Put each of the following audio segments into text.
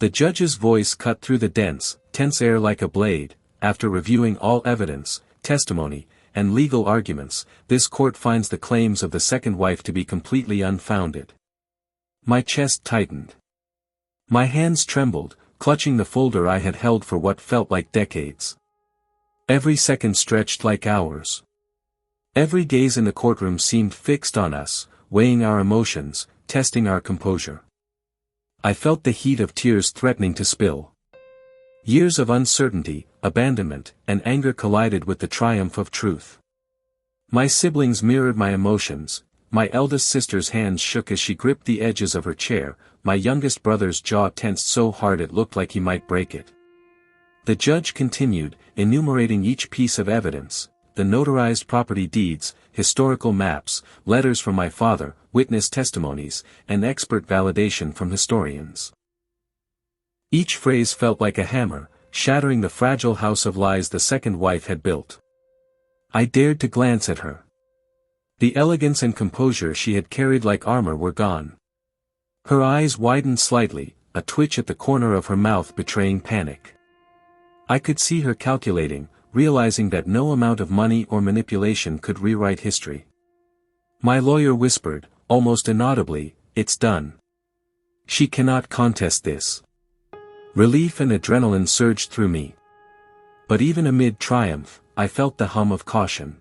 The judge's voice cut through the dense, tense air like a blade. After reviewing all evidence, testimony, and legal arguments, this court finds the claims of the second wife to be completely unfounded. My chest tightened. My hands trembled, clutching the folder I had held for what felt like decades. Every second stretched like hours. Every gaze in the courtroom seemed fixed on us, weighing our emotions, testing our composure. I felt the heat of tears threatening to spill. Years of uncertainty, abandonment, and anger collided with the triumph of truth. My siblings mirrored my emotions. My eldest sister's hands shook as she gripped the edges of her chair. My youngest brother's jaw tensed so hard it looked like he might break it. The judge continued, enumerating each piece of evidence: the notarized property deeds, historical maps, letters from my father, witness testimonies, and expert validation from historians. Each phrase felt like a hammer, shattering the fragile house of lies the second wife had built. I dared to glance at her. The elegance and composure she had carried like armor were gone. Her eyes widened slightly, a twitch at the corner of her mouth betraying panic. I could see her calculating, realizing that no amount of money or manipulation could rewrite history. My lawyer whispered, almost inaudibly, "It's done. She cannot contest this." Relief and adrenaline surged through me. But even amid triumph, I felt the hum of caution.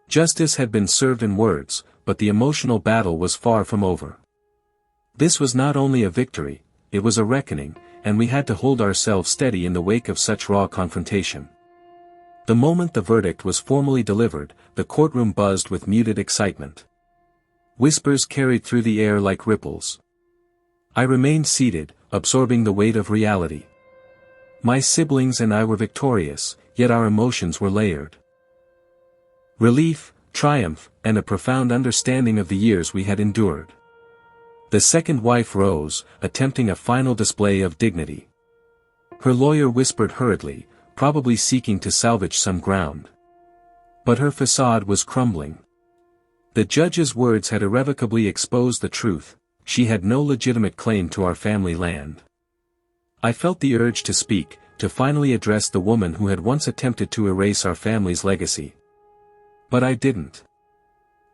Justice had been served in words, but the emotional battle was far from over. This was not only a victory, it was a reckoning, and we had to hold ourselves steady in the wake of such raw confrontation. The moment the verdict was formally delivered, the courtroom buzzed with muted excitement. Whispers carried through the air like ripples. I remained seated, absorbing the weight of reality. My siblings and I were victorious, yet our emotions were layered. Relief, triumph, and a profound understanding of the years we had endured. The second wife rose, attempting a final display of dignity. Her lawyer whispered hurriedly, probably seeking to salvage some ground. But her facade was crumbling. The judge's words had irrevocably exposed the truth: she had no legitimate claim to our family land. I felt the urge to speak, to finally address the woman who had once attempted to erase our family's legacy. But I didn't.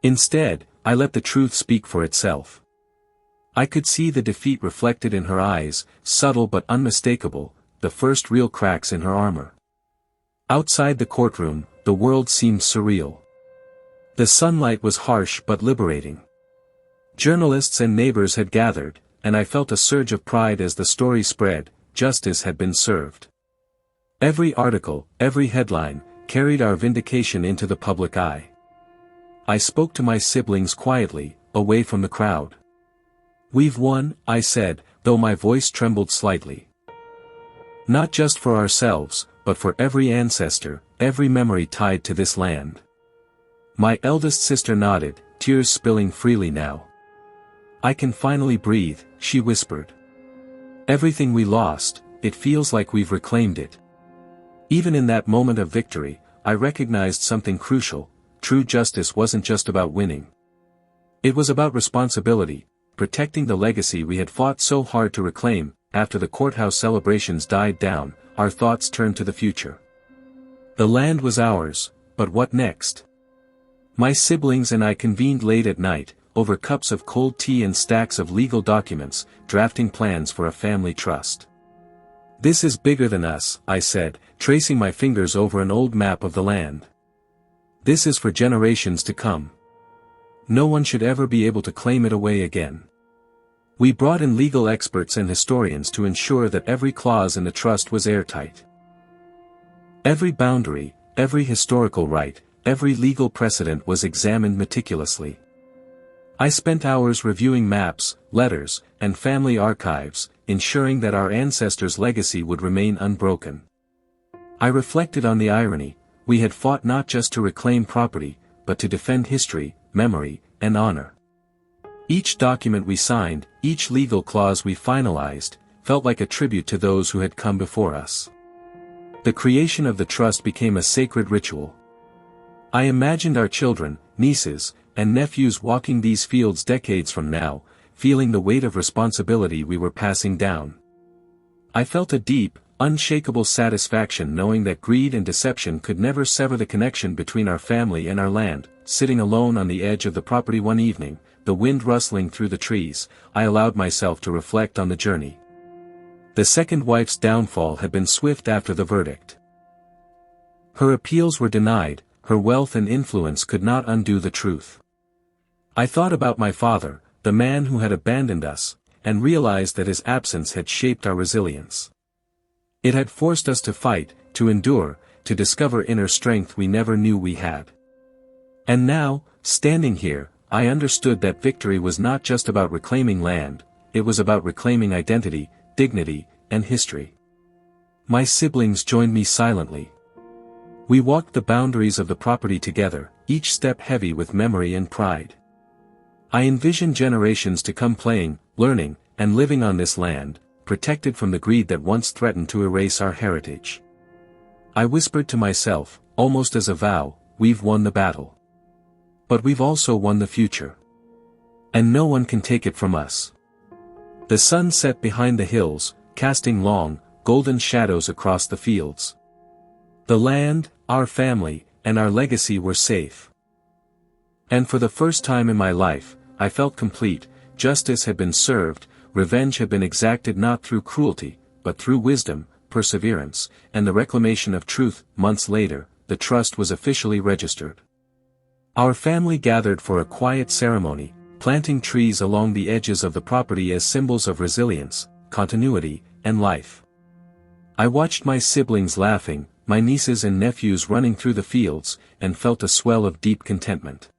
Instead, I let the truth speak for itself. I could see the defeat reflected in her eyes, subtle but unmistakable, the first real cracks in her armor. Outside the courtroom, the world seemed surreal. The sunlight was harsh but liberating. Journalists and neighbors had gathered, and I felt a surge of pride as the story spread: justice had been served. Every article, every headline, carried our vindication into the public eye. I spoke to my siblings quietly, away from the crowd. "We've won," I said, though my voice trembled slightly. Not just for ourselves, but for every ancestor, every memory tied to this land. My eldest sister nodded, tears spilling freely now. "I can finally breathe," she whispered. "Everything we lost, it feels like we've reclaimed it." Even in that moment of victory, I recognized something crucial: true justice wasn't just about winning. It was about responsibility, protecting the legacy we had fought so hard to reclaim. After the courthouse celebrations died down, our thoughts turned to the future. The land was ours, but what next? My siblings and I convened late at night, over cups of cold tea and stacks of legal documents, drafting plans for a family trust. "This is bigger than us," I said, tracing my fingers over an old map of the land. "This is for generations to come. No one should ever be able to claim it away again." We brought in legal experts and historians to ensure that every clause in the trust was airtight. Every boundary, every historical right, every legal precedent was examined meticulously. I spent hours reviewing maps, letters, and family archives, ensuring that our ancestors' legacy would remain unbroken. I reflected on the irony: we had fought not just to reclaim property, but to defend history, memory, and honor. Each document we signed, each legal clause we finalized, felt like a tribute to those who had come before us. The creation of the trust became a sacred ritual. I imagined our children, nieces, and nephews walking these fields decades from now, feeling the weight of responsibility we were passing down. I felt a deep, unshakable satisfaction knowing that greed and deception could never sever the connection between our family and our land. Sitting alone on the edge of the property one evening, the wind rustling through the trees, I allowed myself to reflect on the journey. The second wife's downfall had been swift after the verdict. Her appeals were denied, her wealth and influence could not undo the truth. I thought about my father, the man who had abandoned us, and realized that his absence had shaped our resilience. It had forced us to fight, to endure, to discover inner strength we never knew we had. And now, standing here, I understood that victory was not just about reclaiming land, it was about reclaiming identity, dignity, and history. My siblings joined me silently. We walked the boundaries of the property together, each step heavy with memory and pride. I envisioned generations to come playing, learning, and living on this land, protected from the greed that once threatened to erase our heritage. I whispered to myself, almost as a vow, we've won the battle. But we've also won the future. And no one can take it from us. The sun set behind the hills, casting long, golden shadows across the fields. The land, our family, and our legacy were safe. And for the first time in my life, I felt complete. Justice had been served, revenge had been exacted not through cruelty, but through wisdom, perseverance, and the reclamation of truth. Months later, the trust was officially registered. Our family gathered for a quiet ceremony, planting trees along the edges of the property as symbols of resilience, continuity, and life. I watched my siblings laughing, my nieces and nephews running through the fields, and felt a swell of deep contentment.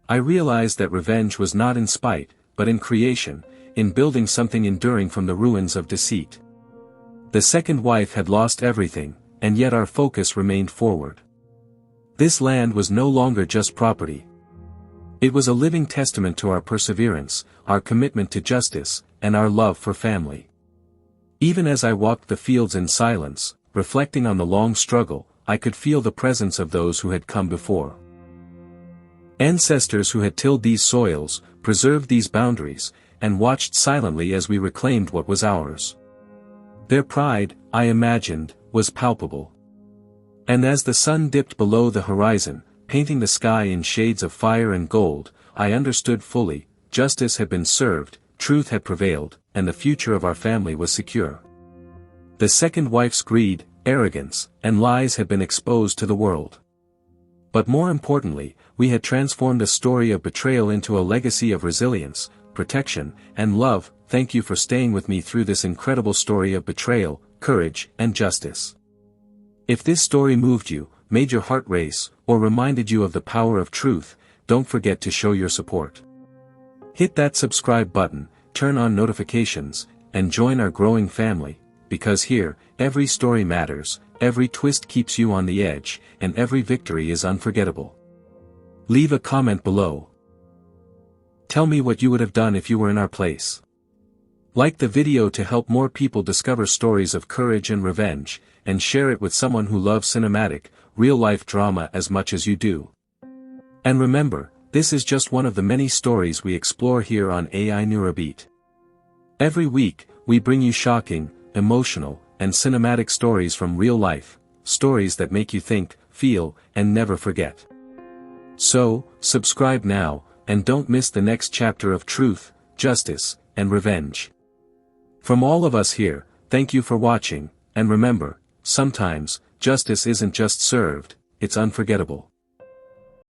I realized that revenge was not in spite, but in creation, in building something enduring from the ruins of deceit. The second wife had lost everything, and yet our focus remained forward. This land was no longer just property. It was a living testament to our perseverance, our commitment to justice, and our love for family. Even as I walked the fields in silence, reflecting on the long struggle, I could feel the presence of those who had come before. Ancestors who had tilled these soils, preserved these boundaries, and watched silently as we reclaimed what was ours. Their pride, I imagined, was palpable. And as the sun dipped below the horizon, painting the sky in shades of fire and gold, I understood fully, justice had been served, truth had prevailed, and the future of our family was secure. The second wife's greed, arrogance, and lies had been exposed to the world. But more importantly, we had transformed a story of betrayal into a legacy of resilience, protection, and love. Thank you for staying with me through this incredible story of betrayal, courage, and justice. If this story moved you, made your heart race, or reminded you of the power of truth, don't forget to show your support. Hit that subscribe button, turn on notifications, and join our growing family, because here, every story matters, every twist keeps you on the edge, and every victory is unforgettable. Leave a comment below. Tell me what you would have done if you were in our place. Like the video to help more people discover stories of courage and revenge, and share it with someone who loves cinematic, real-life drama as much as you do. And remember, this is just one of the many stories we explore here on AINeuraBeat. Every week, we bring you shocking, emotional, and cinematic stories from real life, stories that make you think, feel, and never forget. So, subscribe now, and don't miss the next chapter of truth, justice, and revenge. From all of us here, thank you for watching, and remember, sometimes, justice isn't just served, it's unforgettable.